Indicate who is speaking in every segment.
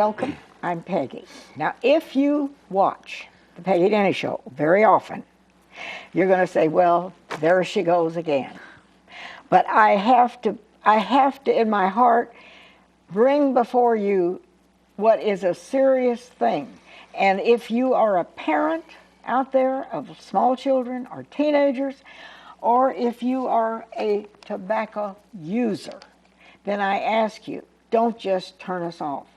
Speaker 1: welcome. I'm Peggy. Now, if you watch the Peggy Denny Show very often, you're going to say, well, there she goes again. But I have to, in my heart, bring before you what is a serious thing. And if you are a parent out there of small children or teenagers, or if you are a tobacco user, then I ask you, don't just turn us off.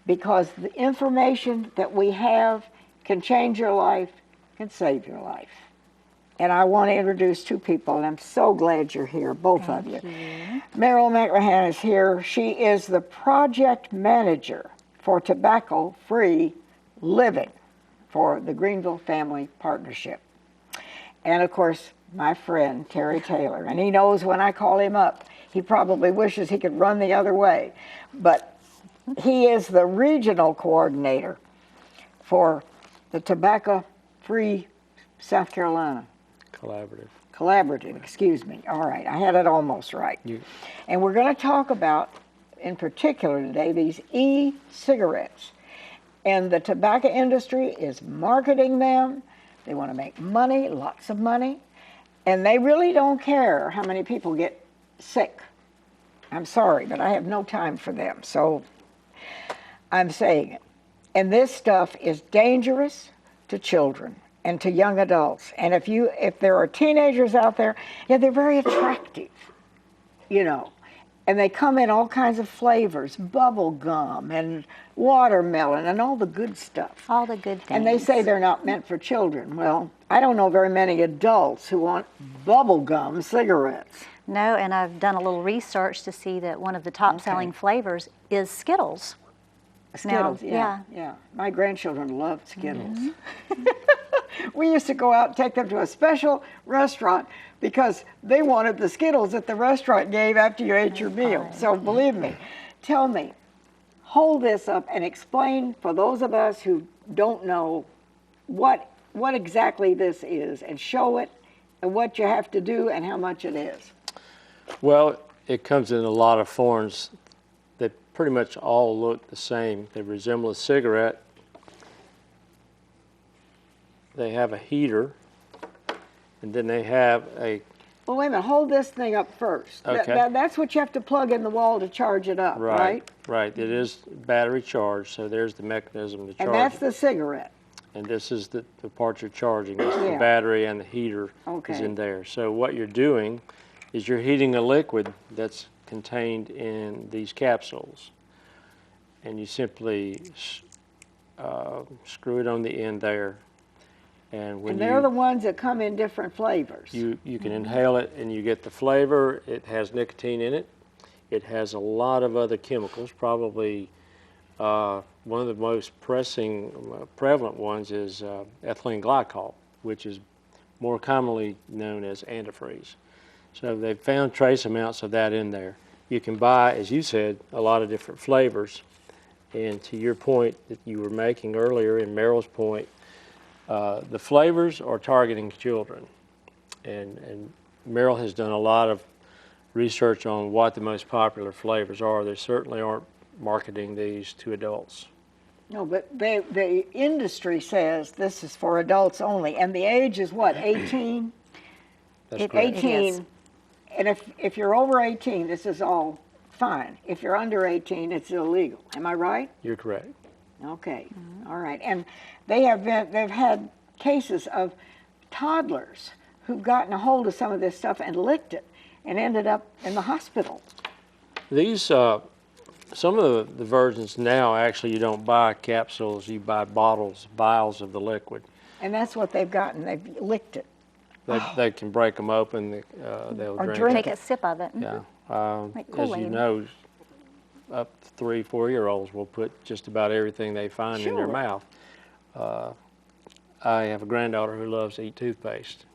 Speaker 1: Because the information that we have can change your life, can save your life. And I want to introduce two people, and I'm so glad you're here, both of you. Meryl McMahon is here. She is the project manager for tobacco-free living for the Greenville Family Partnership. And of course, my friend, Terry Taylor. And he knows when I call him up, he probably wishes he could run the other way. But he is the regional coordinator for the Tobacco-Free South Carolina. Collaborative, excuse me. All right, I had it almost right. And we're going to talk about, in particular today, these e-cigarettes. And the tobacco industry is marketing them. They want to make money, lots of money. And they really don't care how many people get sick. I'm sorry, but I have no time for them. So I'm saying it. And this stuff is dangerous to children and to young adults. And if there are teenagers out there, yeah, they're very attractive, you know. And they come in all kinds of flavors, bubble gum and watermelon and all the good stuff.
Speaker 2: All the good things.
Speaker 1: And they say they're not meant for children. Well, I don't know very many adults who want bubble gum cigarettes.
Speaker 2: No, and I've done a little research to see that one of the top selling flavors is Skittles.
Speaker 1: Skittles,
Speaker 2: now,
Speaker 1: yeah. My grandchildren loved Skittles. We used to go out and take them to a special restaurant because they wanted the Skittles that the restaurant gave after you ate your meal. So believe me, tell me, hold this up and explain for those of us who don't know what exactly this is, and show it and what you have to do and how much it is.
Speaker 3: Well, it comes in a lot of forms that pretty much all look the same. They resemble a cigarette. They have a heater, and then they have a...
Speaker 1: Well, wait a minute. Hold this thing up first.
Speaker 3: Okay.
Speaker 1: That's what you have to plug in the wall to charge it up, right?
Speaker 3: Right. It is battery charged, so there's the mechanism to charge it.
Speaker 1: And that's the cigarette.
Speaker 3: And this is the part you're charging. It's the battery and the heater is in there. So what you're doing is you're heating a liquid that's contained in these capsules. And you simply screw it on the end there. And
Speaker 1: they're the ones that come in different flavors.
Speaker 3: You can inhale it and you get the flavor. It has nicotine in it. It has a lot of other chemicals. Probably one of the most prevalent ones is ethylene glycol, which is more commonly known as antifreeze. So they've found trace amounts of that in there. You can buy, as you said, a lot of different flavors. And to your point that you were making earlier, and Meryl's point, the flavors are targeting children. And Meryl has done a lot of research on what the most popular flavors are. They certainly aren't marketing these to adults.
Speaker 1: No, but the industry says this is for adults only. And the age is what, 18?
Speaker 3: That's correct.
Speaker 1: 18. And if you're over 18, this is all fine. If you're under 18, it's illegal. Am I right?
Speaker 3: You're correct.
Speaker 1: Okay. All right. And they've had cases of toddlers who've gotten a hold of some of this stuff and licked it and ended up in the hospital.
Speaker 3: These, some of the versions now, actually you don't buy capsules, you buy bottles, vials of the liquid.
Speaker 1: And that's what they've gotten. They've licked it.
Speaker 3: They can break them open, they'll
Speaker 1: Or
Speaker 3: drink
Speaker 2: Take
Speaker 3: it.
Speaker 2: a sip of it.
Speaker 3: Yeah.
Speaker 2: Like
Speaker 3: As you
Speaker 2: Kool-Aid.
Speaker 3: know, up to 3, 4-year-olds will put just about everything they find in their
Speaker 1: Sure.
Speaker 3: mouth. I have a granddaughter who loves to eat toothpaste,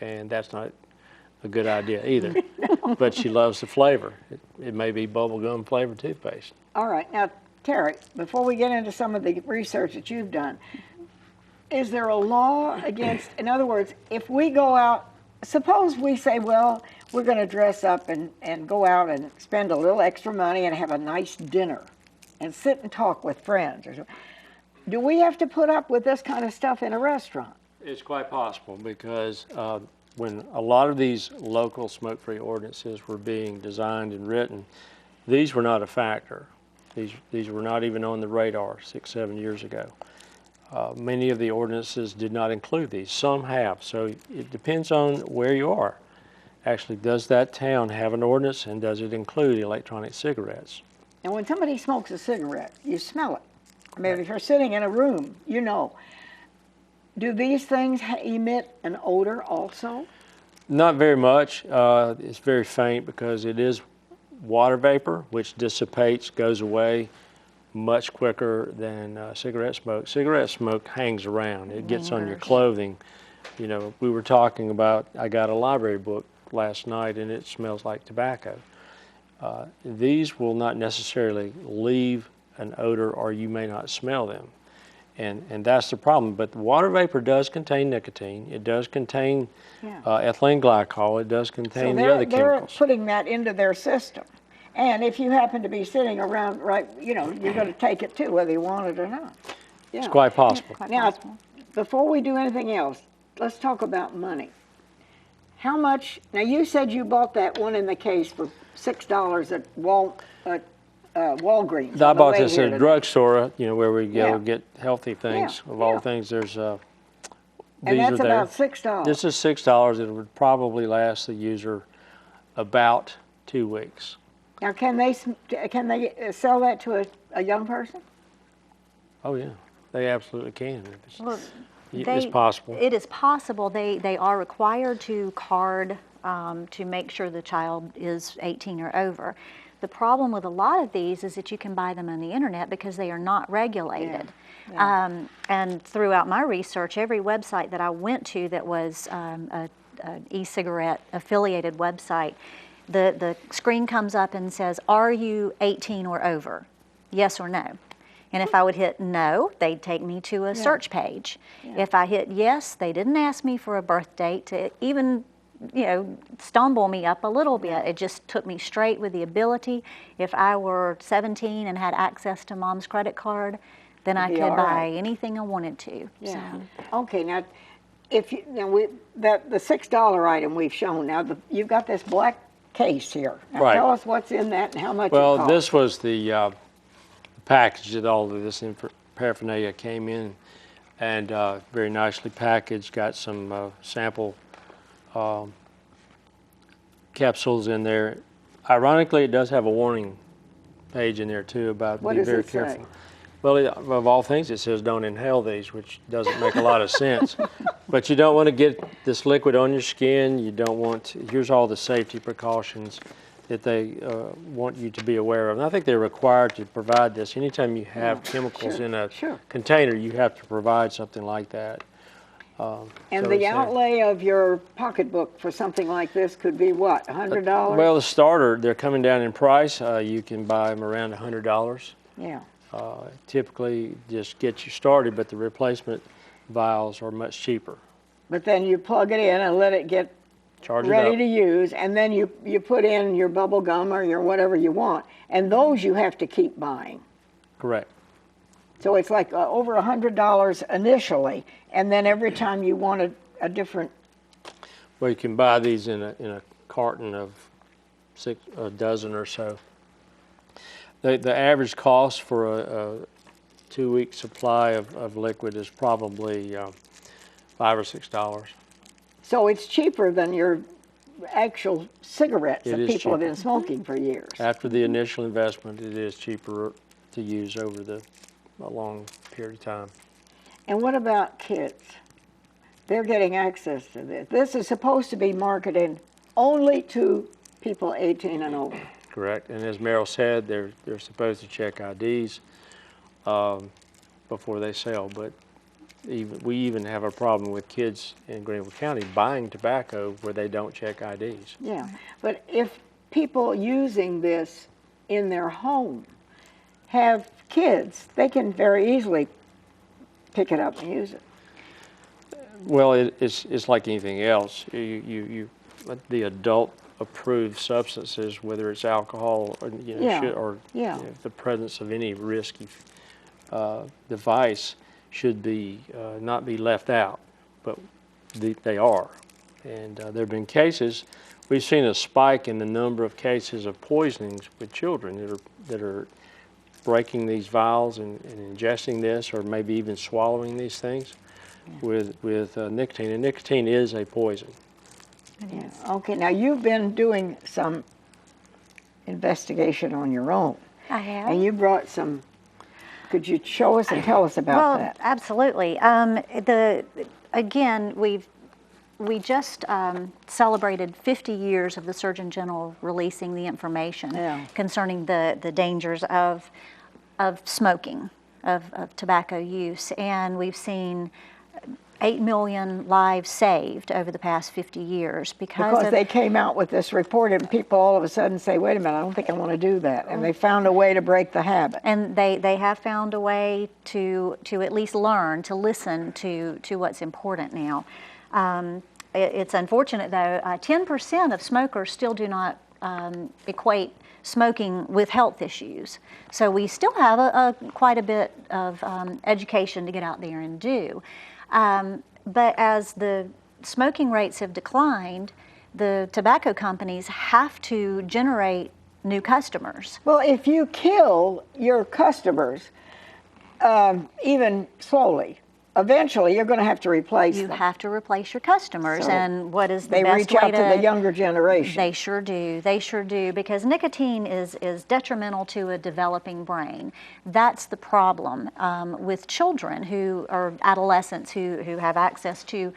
Speaker 3: and that's not a good idea either. But she loves the flavor. It may be bubblegum flavored toothpaste.
Speaker 1: All right. Now, Terry, before we get into some of the research that you've done, is there a law against, in other words, if we go out, suppose we say, well, we're going to dress up and go out and spend a little extra money and have a nice dinner and sit and talk with friends or something. Do we have to put up with this kind of stuff in a restaurant?
Speaker 3: It's quite possible because when a lot of these local smoke-free ordinances were being designed and written, these were not a factor. These were not even on the radar 6, 7 years ago. Many of the ordinances did not include these. Some have. So it depends on where you are. Actually, does that town have an ordinance, and does it include electronic cigarettes?
Speaker 1: And when somebody smokes a cigarette, you smell it. I mean, if you're sitting in a room, you know. Do these things emit an odor also?
Speaker 3: Not very much. It's very faint because it is water vapor, which dissipates, goes away much quicker than cigarette smoke. Cigarette smoke hangs around. It gets on your clothing. You know, we were talking about, I got a library book last night and it smells like tobacco. These will not necessarily leave an odor, or you may not smell them. And that's the problem. But the water vapor does contain nicotine. It does contain ethylene glycol. It does contain the other chemicals.
Speaker 1: They're putting that into their system. And if you happen to be sitting around, right, you know, you're going to take it too, whether you want it or not. Yeah.
Speaker 3: It's quite possible.
Speaker 1: Now, before we do anything else, let's talk about money. How much? Now, you said you bought that one in the case for $6 at Walgreens.
Speaker 3: I bought this at a drugstore, you know, where we go get healthy things.
Speaker 1: Yeah.
Speaker 3: Of all things, there's
Speaker 1: and
Speaker 3: these
Speaker 1: that's
Speaker 3: are there.
Speaker 1: about $6.
Speaker 3: This is $6. It would probably last the user about 2 weeks.
Speaker 1: Now, can they sell that to a young person?
Speaker 3: Oh yeah, they absolutely can.
Speaker 2: Well,
Speaker 3: It's possible.
Speaker 2: It is possible. They are required to card to make sure the child is 18 or over. The problem with a lot of these is that you can buy them on the internet because they are not regulated. And throughout my research, every website that I went to that was an e-cigarette affiliated website, the screen comes up and says, "Are you 18 or over? Yes or no?" And if I would hit no, they'd take me to a search page. If I hit yes, they didn't ask me for a birth date to even, you know, stumble me up a little bit. It just took me straight with the ability. If I were 17 and had access to mom's credit card, then I could buy anything I wanted to.
Speaker 1: Yeah.
Speaker 2: So.
Speaker 1: Okay. Now, if you the $6 item we've shown. Now, you've got this black case here. Now, tell us what's in that and how much.
Speaker 3: Well,
Speaker 1: it costs.
Speaker 3: this was the package that all of this paraphernalia came in, and very nicely packaged. Got some sample capsules in there. Ironically, it does have a warning page in there too about
Speaker 1: what
Speaker 3: be very
Speaker 1: does it
Speaker 3: careful.
Speaker 1: say?
Speaker 3: Well, of all things, it says don't inhale these, which doesn't make a lot of sense. But you don't want to get this liquid on your skin. You don't want to, here's all the safety precautions that they want you to be aware of. And I think they're required to provide this. Anytime you have chemicals in a container, you have to provide something like that.
Speaker 1: And the outlay of your pocketbook for something like this could be what, $100?
Speaker 3: Well, the starter, they're coming down in price. You can buy them around $100.
Speaker 1: Yeah.
Speaker 3: Typically just get you started, but the replacement vials are much cheaper.
Speaker 1: But then you plug it in and let it get ready to use, and then you put in your bubble gum or your whatever you want, and those you have to keep buying.
Speaker 3: Correct.
Speaker 1: So it's like over $100 initially, and then every time you want a different.
Speaker 3: Well, you can buy these in a carton of a dozen or so. The average cost for a 2-week supply of liquid is probably $5 or $6.
Speaker 1: So it's cheaper than your actual cigarettes that people have been smoking for years.
Speaker 3: After the initial investment, it is cheaper to use over a long period of time.
Speaker 1: And what about kids? They're getting access to this. This is supposed to be marketed only to people 18 and over.
Speaker 3: Correct. And as Meryl said, they're supposed to check IDs before they sell. But we even have a problem with kids in Greenville County buying tobacco where they don't check IDs.
Speaker 1: Yeah, but if people using this in their home have kids, they can very easily pick it up and use it.
Speaker 3: Well, it's like anything else. You let the adult approved substances, whether it's alcohol or the presence of any risky device, should be not be left out, but they are. And there have been cases. We've seen a spike in the number of cases of poisonings with children that are breaking these vials and ingesting this, or maybe even swallowing these things with nicotine. And nicotine is a poison.
Speaker 1: Yeah. Okay, now you've been doing some investigation on your own.
Speaker 2: I have.
Speaker 1: And you brought some, could you show us and tell us about that?
Speaker 2: Absolutely. Again, we just celebrated 50 years of the Surgeon General releasing the information concerning the dangers of smoking, of tobacco use, and we've seen 8 million lives saved over the past 50 years because
Speaker 1: they came out with this report, and people all of a sudden say, wait a minute, I don't think I want to do that. And they found a way to break the habit.
Speaker 2: And they have found a way to at least learn, to listen to what's important now. It's unfortunate, though, 10% of smokers still do not equate smoking with health issues. So we still have quite a bit of education to get out there and do. But as the smoking rates have declined, the tobacco companies have to generate new customers.
Speaker 1: Well, if you kill your customers, even slowly, eventually you're going to have to replace them.
Speaker 2: You have to replace your customers,
Speaker 1: So
Speaker 2: and what is the
Speaker 1: they
Speaker 2: best
Speaker 1: reach
Speaker 2: way
Speaker 1: out to the younger generation.
Speaker 2: They sure do. They sure do, because nicotine is detrimental to a developing brain. That's the problem with children who are adolescents who have access to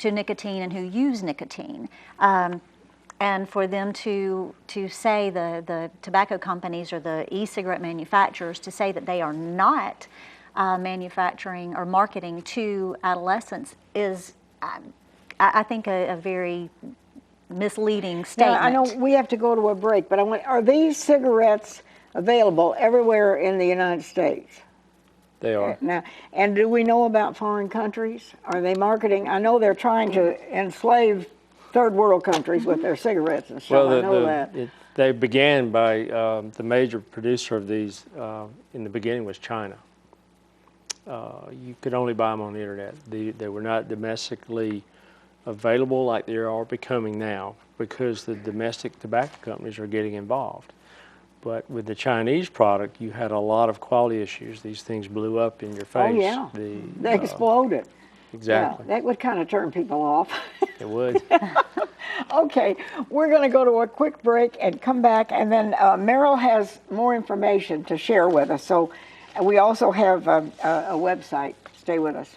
Speaker 2: nicotine and who use nicotine. And for them to say, the tobacco companies or the e-cigarette manufacturers, to say that they are not manufacturing or marketing to adolescents is, I think, a very misleading statement.
Speaker 1: Now, I know we have to go to a break, but are these cigarettes available everywhere in the United States?
Speaker 3: They are.
Speaker 1: Now, and do we know about foreign countries? Are they marketing? I know they're trying to enslave third world countries with their cigarettes and stuff. I know that.
Speaker 3: They began by the major producer of these in the beginning was China. You could only buy them on the internet. They were not domestically available like they are becoming now, because the domestic tobacco companies are getting involved. But with the Chinese product, you had a lot of quality issues. These things blew up in your face.
Speaker 1: Oh, yeah. They exploded.
Speaker 3: Exactly.
Speaker 1: Yeah, that would kind of turn people off.
Speaker 3: It would.
Speaker 1: Okay, we're going to go to a quick break and come back, and then Meryl has more information to share with us. So we also have a website. Stay with us.